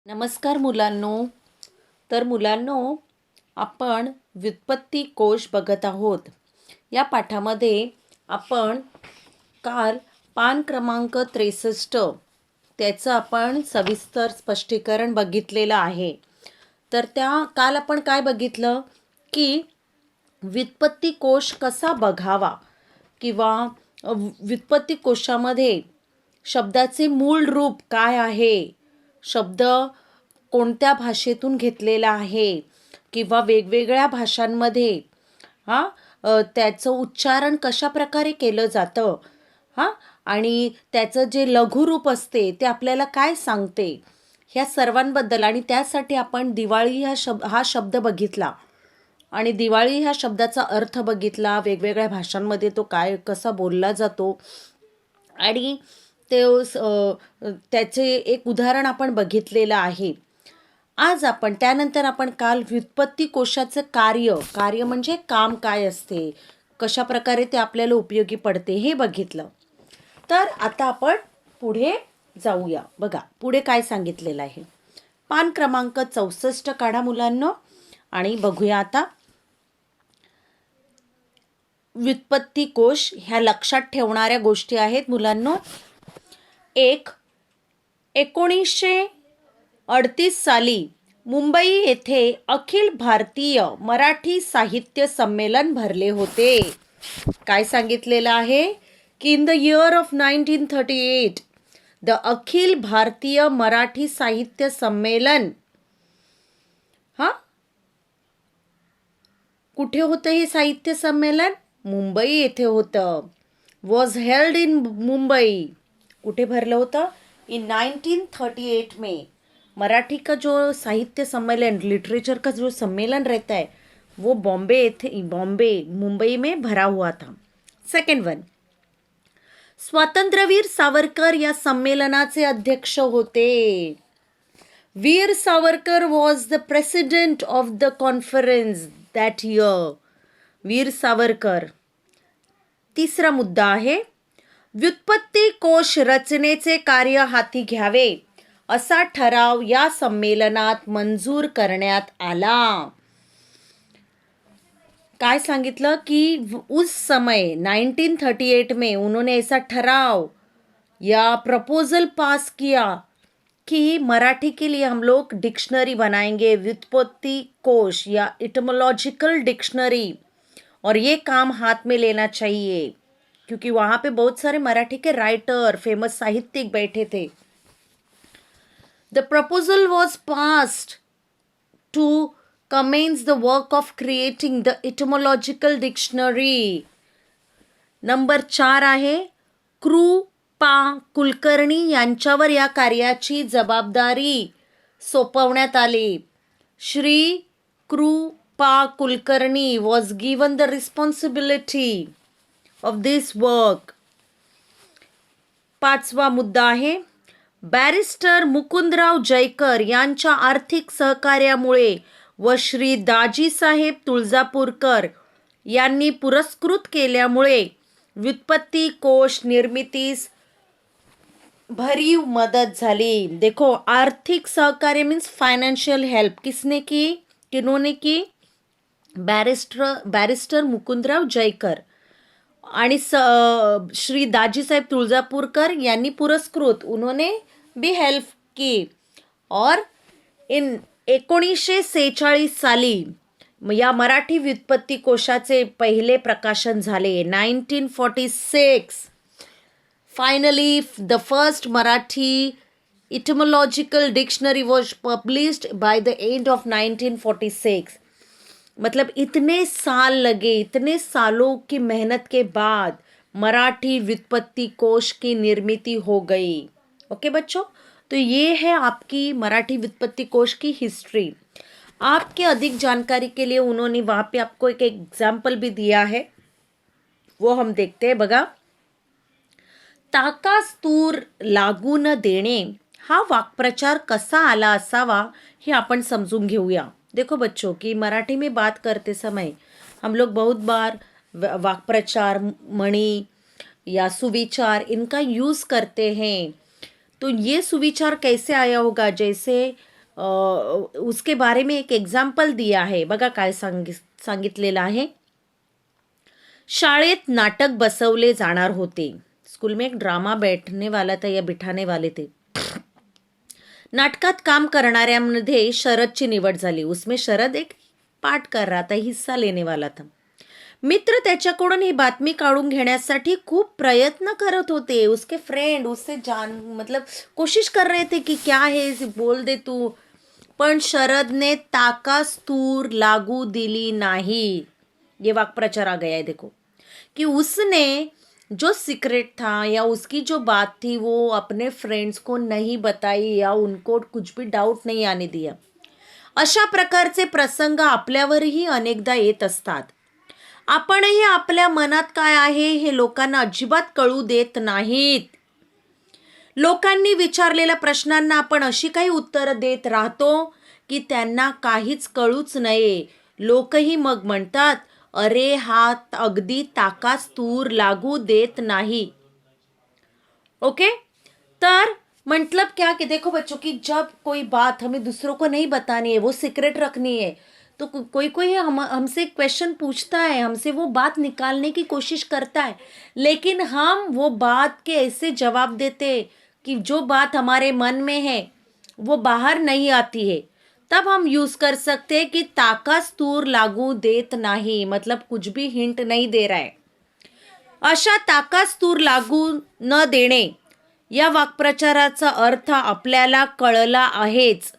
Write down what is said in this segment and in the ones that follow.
नमस्कार मुलांनो. तर मुलांनो, आपण व्युत्पत्ती कोश बघत आहोत. या पाठामध्ये आपण काल पान क्रमांक 63 त्याचं आपण सविस्तर स्पष्टीकरण बघितलेलं आहे. तर काल आपण काय बघितलं की व्युत्पत्ती कोश कसा बघावा किंवा व्युत्पत्ती कोशामध्ये शब्दाचे मूळ रूप काय आहे, शब्द कोणत्या भाषेतून घेतलेला आहे किंवा वेगवेगळ्या भाषांमध्ये त्याचं उच्चारण कशा प्रकारे केलं जातं आणि त्याचं जे लघुरूप असते ते आपल्याला काय सांगते, ह्या सर्वांबद्दल. आणि त्यासाठी आपण दिवाळी हा शब्द बघितला आणि दिवाळी ह्या शब्दाचा अर्थ बघितला, वेगवेगळ्या भाषांमध्ये तो कसा बोलला जातो आणि त्याचे एक उदाहरण आपण बघितलेलं आहे. आज आपण त्यानंतर आपण काल व्युत्पत्ती कोशाचं कार्य म्हणजे काम काय असते, कशा प्रकारे ते आपल्याला उपयोगी पडते हे बघितलं. तर आता आपण पुढे जाऊया. बघा पुढे काय सांगितलेलं आहे. पान क्रमांक 64 काढा मुलांनो आणि बघूया आता. व्युत्पत्ती कोश ह्या लक्षात ठेवणाऱ्या गोष्टी आहेत मुलांनो. 1938 साली मुंबई येथे अखिल भारतीय मराठी साहित्य संमेलन भरले होते. काय सांगितलेलं आहे की in the year of 1938 the Akhil Bharatiya Marathi साहित्य संमेलन कुठे होतं हे साहित्य संमेलन? मुंबई येथे होतं. Was held in Mumbai. कुठे भरलं होतं? इन 1938 में. मराठी का जो साहित्य सम्मेलन, लिटरेचर का जो सम्मेलन रहता है वो मुंबई में भरा हुआ था. सेकंड वन, स्वातंत्र्यवीर सावरकर या संमेलनाचे अध्यक्ष होते. Veer Savarkar was the president of the conference that year. Veer Savarkar. तिसरा मुद्दा आहे, व्युत्पत्ती कोश रचनेचे कार्य हाती घ्यावे असा ठराव या संमेलनात मंजूर करण्यात आला. काय सांगितलं की उस समय 1938 में उन्होंने ऐसा ठराव या प्रपोजल पास किया कि मराठी के लिए हम लोग डिक्शनरी बनाएंगे, व्युत्पत्ति कोश या इटमोलॉजिकल डिक्शनरी, और ये काम हाथ में लेना चाहिए क्योंकि वहाँ पे बहुत सारे मराठी के राइटर, फेमस साहित्यिक बैठे थे. The proposal was passed to commence the work of creating the etymological dictionary. Number 4 आहे, कृपा कुलकर्णी यांच्यावर या कार्याची जबाबदारी सोपवण्यात आली. श्री कृपा Kulkarni was given the responsibility of this work. 5वा मुद्दा आहे, बॅरिस्टर मुकुंदराव जयकर यांच्या आर्थिक सहकार्यामुळे व श्री दाजीसाहेब तुळजापूरकर यांनी पुरस्कृत केल्यामुळे व्युत्पत्ती कोश निर्मितीस भरीव मदत झाली. देखो, आर्थिक सहकार्य मीन्स फाइनेंशियल हेल्प किन्होंने की? बॅरिस्टर मुकुंदराव जयकर आणि श्री दाजीसाहेब तुळजापूरकर यांनी पुरस्कृत, उन्होंने भी हेल्प की. और इन 1946 साली या मराठी व्युत्पत्ती कोशाचे पहिले प्रकाशन झाले. 1946 finally the first Marathi etymological dictionary was published by the end of 1946. मतलब इतने सालों की मेहनत के बाद मराठी व्युत्पत्ति कोश की निर्मिती हो गई. ओके बच्चों, तो ये है आपकी मराठी व्युत्पत्ति कोश की हिस्ट्री. आपके अधिक जानकारी के लिए उन्होंने वहाँ पे आपको एक एग्जाम्पल भी दिया है, वो हम देखते हैं. बघा, ताकास तूर लागू न देणे हा वाक्प्रचार कसा आला असावा हे आपण समजून घेऊया. देखो बच्चों की मराठी में बात करते समय हम लोग बहुत बार वाक्प्रचार, मणि या सुविचार इनका यूज़ करते हैं. तो ये सुविचार कैसे आया होगा? जैसे उसके बारे में एक एग्जाम्पल दिया है. बघा काय सांगितलेलं आहे. शाळेत नाटक बसवले जाणार होते. स्कूल में एक ड्रामा बैठने वाला था या बिठाने वाले थे. नाटकात काम करणाऱ्यांमध्ये शरदची निवड झाली. उसमें शरद एक पाठ कर रहा था, हिस्सा लेने वाला था. मित्र त्याच्याकडून ही बातमी काढून घेण्यासाठी खूप प्रयत्न करत होते. उसके फ्रेंड उससे मतलब कोशिश कर रहे थे कि क्या है, बोल दे तू. पण शरदने ताकास तूर लागू दिली नाही. ये वाक्प्रचार आ गया है देखो, कि उसने जो सीक्रेट था या उसकी जो बात थी वो अपने फ्रेंड्स को नहीं बताई या उनको कुछ भी डाऊट नहीं आने दिया. अशा प्रकारचे प्रसंग आपल्यावरही अनेकदा येत असतात. आपणही आपल्या मनात काय आहे हे लोकांना अजिबात कळू देत नाहीत. लोकांनी विचारलेल्या प्रश्नांना आपण अशी काही उत्तरं देत राहतो की त्यांना काहीच कळूच नये. लोकही मग म्हणतात, अरे हा अगदी ताकास तूर लागू देत नाही. ओके, तर मतलब क्या कि देखो बच्चों की जब कोई बात हमें दूसरों को नहीं बतानी है, वो सीक्रेट रखनी है, तो कोई कोई हमसे क्वेश्चन पूछता है, हमसे वो बात निकालने की कोशिश करता है, लेकिन हम वो बात के ऐसे जवाब देते कि जो बात हमारे मन में है वो बाहर नहीं आती है. तब हम यूज कर सकते हैं कि ताकास तूर लागू देत नाही, मतलब कुछ भी हिंट नहीं दे रहा है. अशा ताकास तूर लागू न देणे या वाक्प्रचाराचा अर्थ आपल्याला कळला आहेच.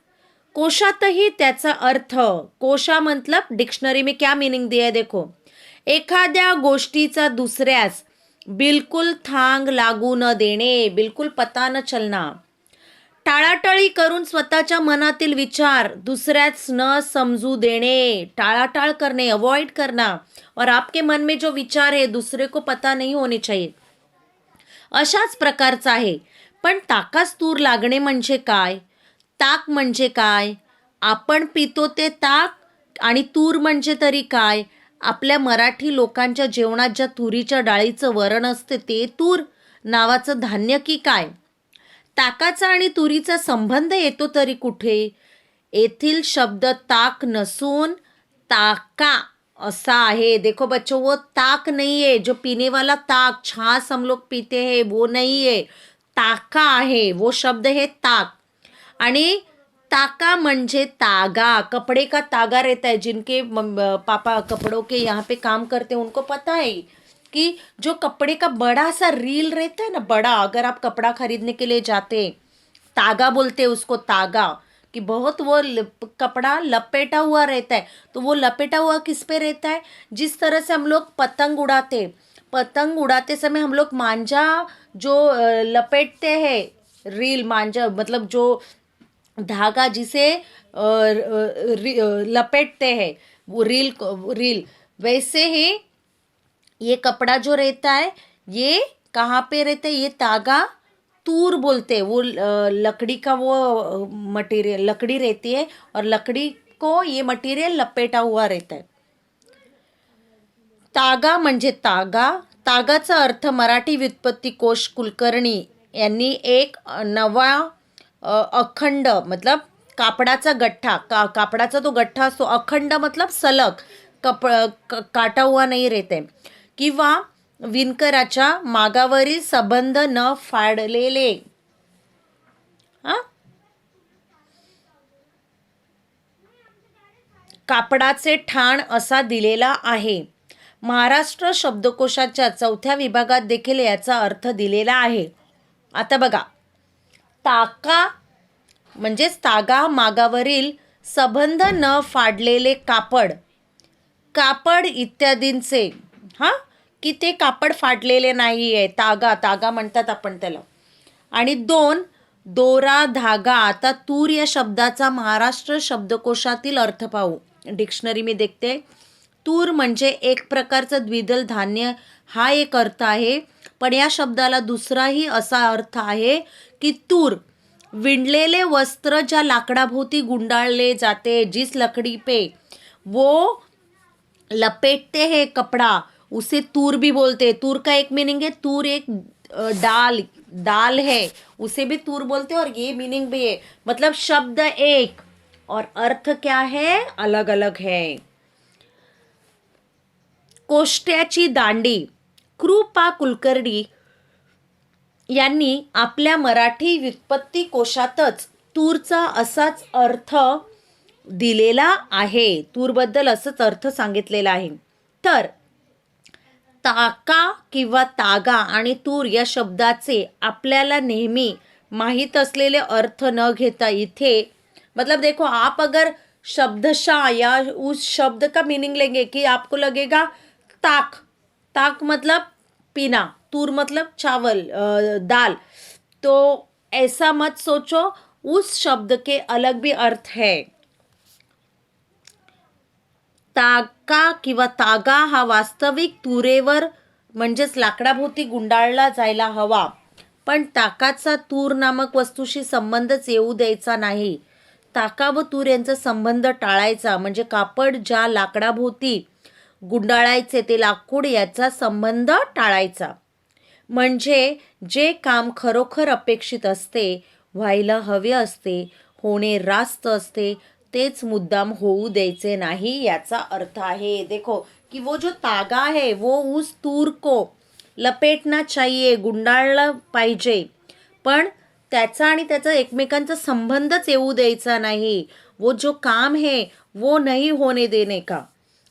कोशातही त्याचा अर्थ, कोशा मतलब डिक्शनरी में क्या मीनिंग दिया है देखो, एखाद्या गोष्टीचा दुसऱ्यास बिलकुल थांग लागू न देणे, बिलकुल पता न चलना. टाळाटाळी करून स्वतःच्या मनातील विचार दुसऱ्याच न समजू देणे, टाळाटाळ करणे, अवॉइड करना, और आपके मन में जो विचार है दूसरे को पता नहीं होने चाहिए, अशाच प्रकारचा आहे. पण ताकास तूर लागणे म्हणजे काय? ताक म्हणजे काय? आपण पितो ते ताक आणि तूर म्हणजे तरी काय? आपल्या मराठी लोकांच्या जेवणात ज्या तुरीच्या डाळीचं वरण असते ते तूर नावाचं धान्य की काय? ताकाचा आणि तुरीचा संबंध येतो तरी कुठे? येथील शब्द ताक नसून ताका असा आहे. देखो बच्चों, वो ताक नहीं है जो पीने वाला ताक, छाछ हम लोग पीते हैं वो नहीं है, ताका आहे, वो शब्द है ताक. आणि ताका म्हणजे तागा, कपड़े का तागा रहता है. जिनके पापा कपड़ों के यहाँ पे काम करते हैं उनको पता है कि जो कपड़े का बड़ा सा रील रहता है ना, बड़ा, अगर आप कपड़ा खरीदने के लिए जाते हैं, तागा बोलते हैं उसको, तागा, कि बहुत वो कपड़ा लपेटा हुआ रहता है. तो वो लपेटा हुआ किस पे रहता है? जिस तरह से हम लोग पतंग उड़ाते समय हम लोग मांझा जो लपेटते हैं, रील मांझा मतलब जो धागा जिसे लपेटते हैं वो रील, वैसे ही ये कपड़ा जो रहता है ये कहाँ पे रहता है? ये तागा तूर बोलते हैं. वो लकड़ी का वो मटेरियल, लकड़ी रहती है और लकड़ी को ये मटेरियल लपेटा हुआ रहता है. तागा म्हणजे तागा. तागाचा अर्थ मराठी व्युत्पत्ती कोश कुलकर्णी यांनी एक नवा अखंड मतलब कापडाचा गठ्ठा, कापडाचा तो गठ्ठा असतो, अखंड मतलब सलग, काटा हुआ नहीं रहते, किंवा विणकराच्या मागावरील संबंध न फाडलेले. कापडाचे ठाण असा दिलेला आहे. महाराष्ट्र शब्दकोशाच्या 4थ्या विभागात देखील याचा अर्थ दिलेला आहे. आता बघा, ताका म्हणजेच तागा, मागावरील संबंध न फाडलेले कापड इत्यादींचे, की ते कापड फाडलेले नाही आहे, तागा म्हणतात आपण त्याला. आणि 2 दोरा, धागा. आता तूर या शब्दाचा महाराष्ट्र शब्दकोशातील अर्थ पाहू. डिक्शनरी मी देखते. तूर म्हणजे एक प्रकारचं द्विदल धान्य, हा एक अर्थ आहे. पण या शब्दाला दुसराही असा अर्थ आहे की तूर विणलेले वस्त्र ज्या लाकडाभोवती गुंडाळले जाते, जिस लकड़ी पे वो लपेटते हैं कपड़ा, उसे तूर भी बोलते हैं. तूर का एक मीनिंग है, तूर एक दाल है, उसे भी तूर बोलते हैं. और ये मीनिंग भी है, मतलब शब्द एक, और अर्थ क्या है, अलग अलग है. कोष्ट्याची दांडी. कृपा कुलकर्णी यांनी आपल्या मराठी व्युत्पत्ती कोशातच तूरचा असाच अर्थ दिलेला आहे. तूरबद्दल असंच अर्थ सांगितलेला आहे. तर ताका किंवा तागा आणि तूर या शब्दाचे आपल्याला नेहमी माहीत असलेले अर्थ न घेता इथे मतलब देखो, आप अगर शब्दशः या उस शब्द का मीनिंग लेंगे कि आपको लगेगा ताक, ताक मतलब पीना, तूर मतलब चावल, दाल, तो ऐसा मत सोचो. उस शब्द के अलग भी अर्थ है. ताका किंवा तागा हा वास्तविक तुरेवर म्हणजेच लाकडाभोवती गुंडाळला जायला हवा, पण ताकाचा तूर नामक वस्तूशी संबंधच येऊ द्यायचा नाही. ताका व तूर यांचा संबंध टाळायचा, म्हणजे कापड ज्या लाकडाभोवती गुंडाळायचे ते लाकूड याचा संबंध टाळायचा. म्हणजे जे काम खरोखर अपेक्षित असते, व्हायला हवे असते, होणे रास्त असते, तेच मुद्दाम होऊ द्यायचे नाही याचा अर्थ आहे. देखो कि वो जो तागा है वो उस तूर को लपेटना चाहिए, गुंडाळलं पाहिजे, पण त्याचा आणि त्याचा एकमेकांचा संबंधच येऊ द्यायचा नाही. वो जो काम है वो नहीं होने देने का,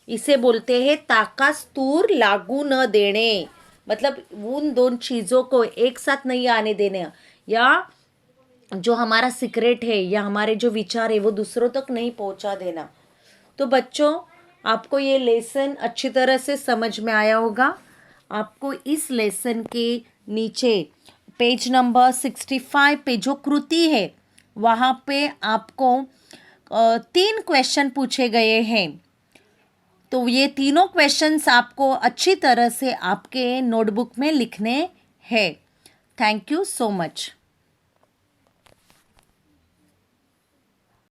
इसे बोलते हैं ताकास तूर लागू न देने. मतलब उन दोन चीज़ों को एक साथ नहीं आने देने, या जो हमारा सीक्रेट है या हमारे जो विचार है वो दूसरों तक नहीं पहुंचा देना. तो बच्चों, आपको ये लेसन अच्छी तरह से समझ में आया होगा. आपको इस लेसन के नीचे पेज नंबर 65 पे जो कृति है वहाँ पे आपको 3 क्वेश्चन पूछे गए हैं. तो ये तीनों क्वेश्चंस आपको अच्छी तरह से आपके नोटबुक में लिखने हैं. Thank you so much.